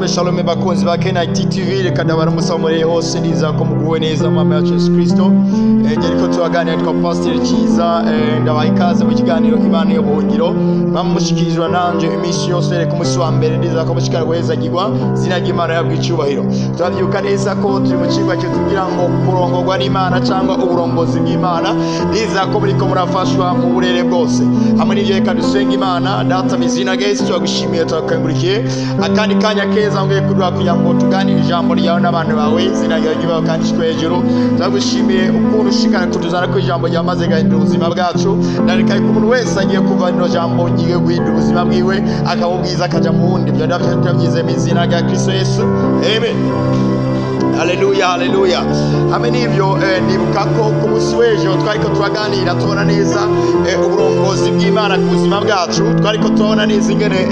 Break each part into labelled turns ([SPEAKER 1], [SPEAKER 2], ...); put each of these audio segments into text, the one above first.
[SPEAKER 1] Shalom bakunzi ba Kenite TV, reka ndabara musamure hose niza ko muguwe neza mu mwami Yesu Kristo. Ariko tuwaganira kwa Pastor Kiza, ndabaha ikaze mu kiganiro Imana yo buhungiro. Bamushikirizwa nanje iminsi yose reka umunsi wa mbere ndiza ko mushikara guhezagirwa zina ry'Imana yabwo icyubahiro. Turabyuka neza ko turi mu kigwa cyo tugira ngo kurongorwa n'Imana cyangwa uburongozi bw'Imana, ndiza ko muri ko murafashwa mu burere bwose. Hamwe n'ibyo reka dusenga Imana. Data mizina Yesu twagushimiye twakangurikiye akandi kanya keza ngiye kudwa kugira ngo tuganire ijambo ryawe n'abantu bawe izina ryawe ry'Imana kandi hejuru. Twagushimiye ukuntu ushikara kutuzana ko ijambo ryamaze gahindura ubuzima bwacu, narekaye ku muntu wese agiye kuva ino jambo ngiye guhindura ubuzima bwiwe akabubwiza akaja mu wundi. Byo ndavyize mu izina rya Kristo Yesu, amen. Haleluya, haleluya. Hamwe n'ibyo nibuka ko ku munsi w'ejo twariko turaganira tubona neza uburongozi bw'Imana ku buzima bwacu. Twariko turabona neza ingene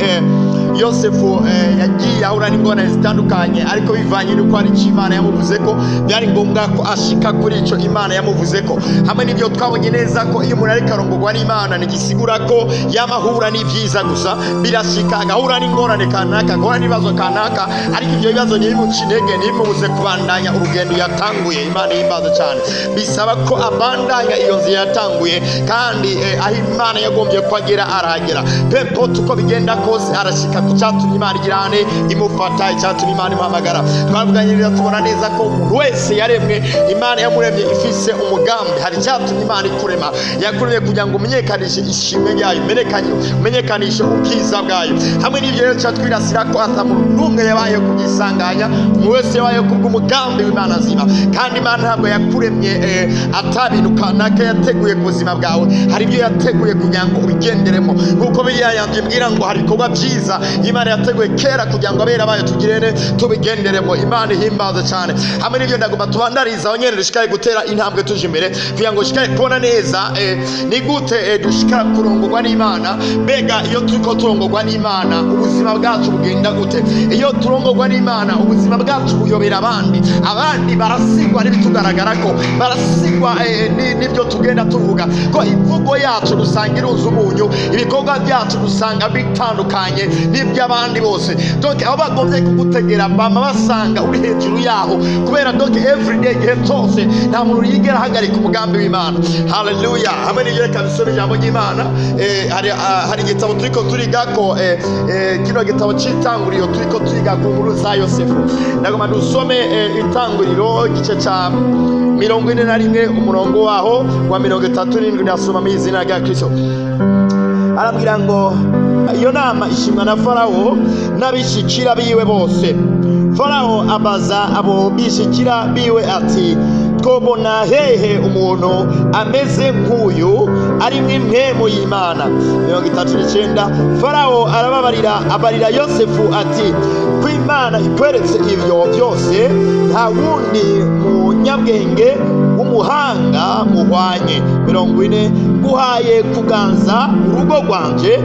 [SPEAKER 1] Yosefu yagiye ahura n'ingorane zitandukanye, ariko bivanye n'uko ari cyo Imana yamuvuze ko byari ngombwa ko ashika kuri ico Imana yamuvuze ko. Hamwe n'ibyo twabonye neza ko iyo umuntu ariko arongorwa n'Imana ntigisigura ko yamahura n'ivyiza gusa, birashika agahura n'ingorane kanaka, agahura n'ibibazo kanaka, ariko ibyo bibazo ntibimuca intege, ntibimubuze kubandanya urugendo yatanguye. Imana yimbaza cyane, bisaba ko abandanya iyo nzira yatanguye, kandi aho Imana yagombye ko agera arahagera. Pempote uko bigenda kose arashika icyatumye Imana igirane imufata, icyatumye Imana imuhamagara. Twavuganye neza tubona neza ko umuntu wese yaremwe Imana yamuremye ifise umugambi. Hari icyatumye Imana ikurema, yakuremye kugira ngo umenyekanishe ishimwe ryayo, umenyekanishe ubwiza bwayo. Hamwe n'ibyo rero twirasira ko atamuntu n'umwe yabaye kugisanganya, umuntu wese yabaye kubw'umugambi w'Imana nzima. Kandi Imana ntabwo yakuremye atabintu kanaka yateguye ku buzima bwawe. Hari ibyo yateguye kugira ngo ubigenderemo, nk'uko Bibiliya yanjye imbwira ngo hari ibikorwa byiza Imana yateguye kera kugira ngo abera bayo tugirene tubigenderemo. Imana ihimbaza cyane. Hamwe n'ibyo ndagomba tubandariza aho nyene dushikare gutera intambwe tuje imbere kugira ngo dushikare kubona neza ni gute dushikara kurongorwa n'Imana. Mbega iyo turiko turongorwa n'Imana ubuzima bwacu bugenda gute? Iyo turongorwa n'Imana ubuzima bwacu buyobera abandi barasigwa n'ibitugaragara ko barasigwa n'ibyo tugenda tuvuga ko imvugo yacu dusanga iruza umunyu, ibikorwa byacu dusanga bitandukanye n'iby'abandi bose. Donc abo bagombye kugutegera bama basanga uri hejuru yaho, kubera donc everyday gihe cyose nta muntu yigera hagarika umugambi w'Imana. Haleluya. Hamwe n'ibyo reka dusome ijambo ry'Imana. Hari igitabo turiko turiga ko kino gitabo cy'Itanguriro turiko turiga ku nkuru za Yosefu. Ndagomba dusome Itanguriro igice ca 41 umurongo waho wa 37 nasoma mu izina rya Kristo. Arabwira ngo iyo nama ishimwa na Farawo n'abishikira biwe bose. Farawo abaza abo bishikira biwe ati, twobona hehe umuntu ameze nk'uyu ari mw'impemu y'Imana? 39. Farawo abarira Yosefu ati, ko Imana ikweretse ibyo byose nta wundi munyabwenge w'umuhanga muhwanye. 40. Guhaye kuganza urugo rwanje,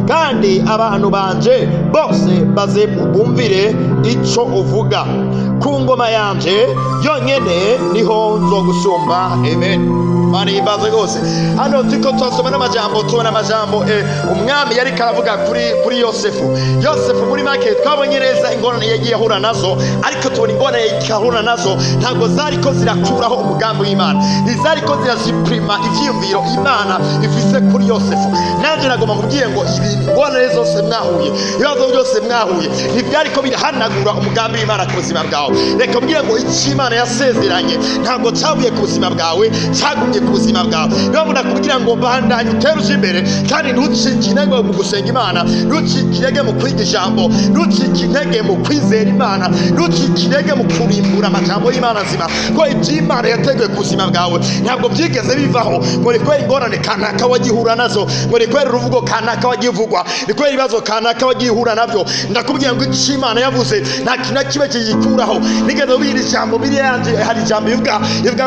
[SPEAKER 1] kandi abantu banje bose baze bumvire ico uvuga. Ku ngoma yanje yonyene niho nzogusumba. Amen. Imana yimbaze gose. Hano turiko twasoma n'amajambo, tubona amajambo umwami yari karavuga kuri Yosefu. Yosefu muri make twabonye neza ingorane yagiye ahura nazo, ariko tubona ingorane yakahura nazo ntabwo zariko zirakuraho umugambi w'Imana, ntizariko ziraziprima ivyiyumviro Imana ifise kuri Yosefu. Nanje nagomba kubwiye ngo ibi ngorane zose mwahuye, ibibazo byose mwahuye, ntibyariko birahanagura umugambi w'Imana ku buzima bwawe. Reka mbwire ngo icyo Imana yasezeranye ntabwo cyavuye ku buzima bwawe, cyagumye ku buzima bwawe. Niyo muntu akubwira ngo mbandanye uteruje imbere, kandi ntucike intege mu gusenga Imana, ntucike intege mu kwiga ijambo, ntucike intege mu kwizera Imana, ntucike intege mu kurimbura amajambo y'Imana nzima, ko ibyo Imana yateguye ku buzima bwawe ntabwo byigeze bivaho. Ngo ni kubera ingorane kanaka wagihura nazo, ngo ni kubera uruvugo kanaka wagivugwa, ni kubera ibibazo kanaka wagihura nabyo. Ndakubwira ngo icyo Imana yavuze nta kintu na kimwe kiyikuraho. Nigeze ubira ijambo biri yanje, hari ijambo ivuga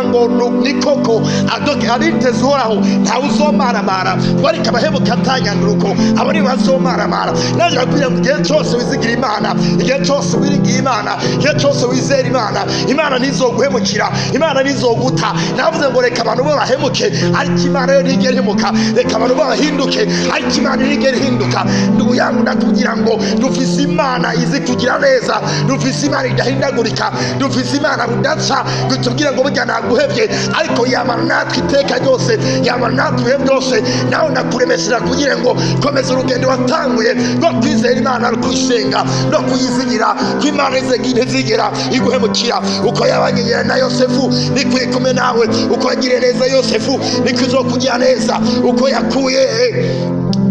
[SPEAKER 1] ngo ni koko abiteze uhoraho ntawe uzomaramara ariko abahemuka atanyanduruko abo ni bazomaramara. Naje kugira ngo igihe cyose wizigira Imana, igihe cyose wiringiye Imana, igihe cyose wizera Imana, Imana ntizoguhemukira, Imana ntizoguta. Navuze ngo reka abantu bahemuke ariko Imana yo ntigera ihemuka, reka abantu bahinduke ariko Imana ntigera ihinduka. Ndugu yangu ndakugira ngo dufise Imana izi kugira neza, dufise Imana idahindagurika, dufise Imana budaca gutubwira ngo burya naguhevye ariko yamana natwe iteka ryose, yamana natwe ibihe byose. Nawe ndakuremesera kugira ngo komeza urugendo watanguye rwo kwizera Imana no kuyisenga no kuyizigira, ko Imana izigera iguhemukira. Uko yabanyegera na Yosefu niko iri kumwe nawe, uko yagiriye neza Yosefu niko izokugira neza. Uko yakuye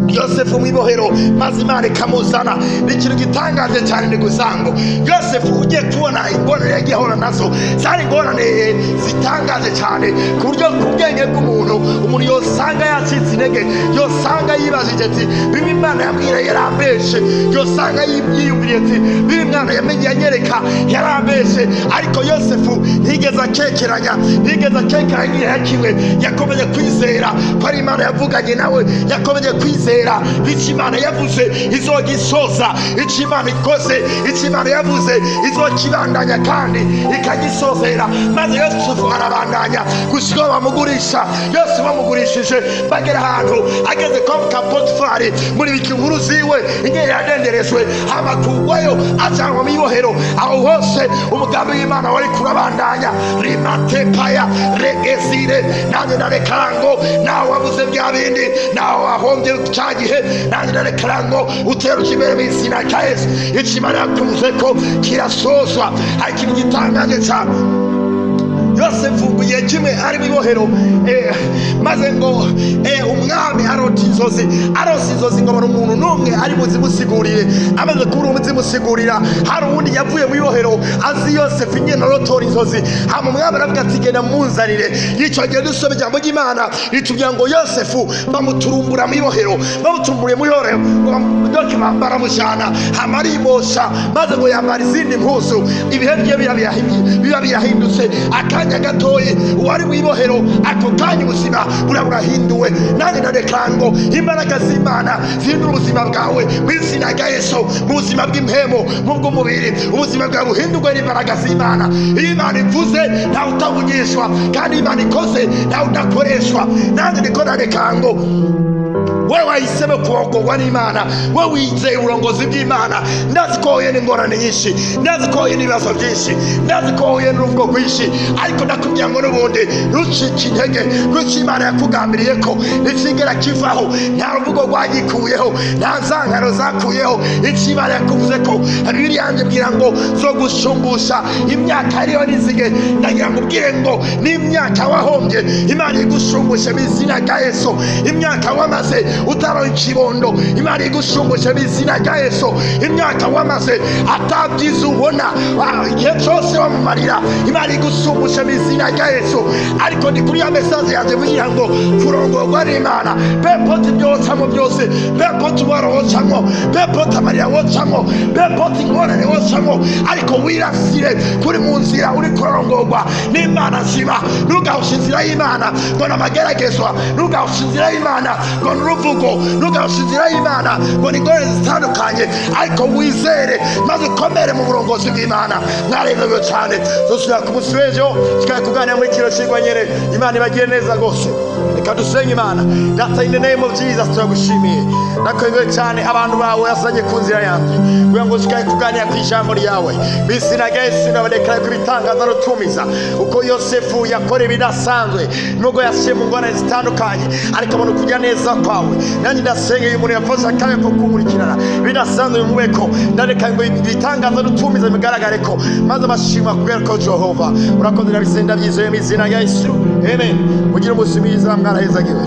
[SPEAKER 1] Yosefu mwibohero maze Imana ikamuzana, ni ikintu gitangaje cyane. Ni gusango Yosefu ugiye kubona ingorane yagiye ahora nazo, zari ingorane zitangaje cyane ku buryo ku bwenge bw'umuntu umuntu yosanga yacitse intege, yosanga yibajije ati bibi Imana yambwira yarambeshe, yosanga yiyumviriye ati bibi Imana yamenye yanyereka yarambeshe. Ariko Yosefu ntigeze akekeranya, ntigeze akekeranya kimwe, yakomeje kwizera ko ari Imana yavuganye nawe, yakomeje kwizera icyo Imana yavuze izogisoza, icyo Imana ikoze, icyo Imana yavuze izokibandanya kandi ikagisozera. Maze Yosefu arabandanya gushika bamugurisha. Yose bamugurishije bagera ahantu ageze kwa Potifari muri bikinguru ziwe, ingeri yadenderejwe amakugwayo ajanwa mu ibohero. Aho hose umugambi w'Imana wari kurabandanya. Rimatepaya regezire nanjye ndarekara ngo nawe wabuze bya bindi, nawe wahombye gihe nanjye ndarekara ngo uteruke imbere mu izina rya Yesu. Icyo Imana yakuvuze ko kirasozwa. Hari ikintu gitangaje cyane. Yosefu igihe kimwe ari mu ibohero maze ngo umwami arota inzozi, arose inzozi ngo abona umuntu n'umwe ari buzimusigurire. Amaze kubura umuzimusigurira, hari uwundi yavuye mu ibohero azi Yosefu nyine arotora inzozi. Hama umwami aravuga ati genda munzanire. Icyo gihe dusoma ijambo ry'Imana ritubwira ngo Yosefu bamuturumbura mu ibohero, bamuturumburiye mu ibohero baramushyana, hama arimosha maze ngo yambara izindi mpuzu. Ibihe bye biba birahindutse. Akanya gatoyi uwari mu ibohero, ako kanya ubuzima burahinduwe. Nanjye ndarekara ngo imbaraga z'Imana zihindura ubuzima bwawe mu izina rya Yesu, mu buzima bw'impemo, mu bw'umubiri, ubuzima bwawe buhindurwe n'imbaraga z'Imana. Iyo Imana ivuze ntawe utavugishwa, kandi Imana ikoze ntawe udakoreshwa. Nanjye ndiko ndarekara ngo wewe wahisemo kurongorwa n'Imana, wewe wizeye uburongozi bw'Imana. Ndazi ko uhuye n'ingorane nyinshi, ndazi ko uhuye n'ibibazo byinshi, ndazi ko uhuye n'uruvugo rwinshi, ariko ndakubwira ngo n'ubundi ntucike intege, kuko Imana yakugambiriye ko ntikigera kivaho. Nta ruvugo rwagikuyeho, nta nzangano zakuyeho. Icyo Imana yakuvuze ko Bibiliya yanjye mbwira ngo zo gushumbusha imyaka yariho n'izige. Ndagira ngo ubwire ngo n'imyaka wahombye Imana igushumbushe mu izina rya Yesu. Imyaka wamaze utaroye ikibondo Imana igushumbushe mu izina rya Yesu. Imyaka wamaze atabyiza ubona, igihe cyose wamumarira Imana igushumbushe mu izina rya Yesu. Ariko ni kuri ya mesaje yanjye kugira ngo kurongorwa n'Imana, pepoti ibyo wocamo byose, pepoti umwaro wocamo, pepoti amarira wocamo, pepoti ingorane wocamo, ariko wirasire kuri mu nzira uri kurongorwa n'Imana nzima. Ntugahushe inzira y'Imana ngo n'amageragezwa, ntugahushe inzira y'Imana ngo n'uruvugo, ntugahushe inzira y'Imana ngo n'ingorane zitandukanye, ariko wizere maze ukomere mu burongozi bw'Imana. Mwaremewe cyane. Dusubira ku munsi w'ejo tukajya kuganira muri kino kigwa nyene. Imana ibagire neza rwose. Reka dusenge Imana. Data, in the name of Jesus turagushimiye, ndakwemeye cyane abantu bawe yasanye ku nzira yanjye kugira ngo tukajya kuganira ku ijambo ryawe. Mu izina rya Yesu ndabarekera kubitangaza no tumiza uko Yosefu yakora ibidasanzwe, nubwo yasiye mu ngorane zitandukanye, ariko abona kujya neza kwawe. Nanjye ndasenge uyu muntu yakoze akanya ko kumurikirana bidasanzwe bimubeko. Ndareka ngo ibitangaza no tumiza bigaragare ko maze bashima kubera ko Jehova urakoze. Ndabisenda byizeye mu izina rya Yesu, amen. Mugire umunsi mwiza, mwarahezagiwe.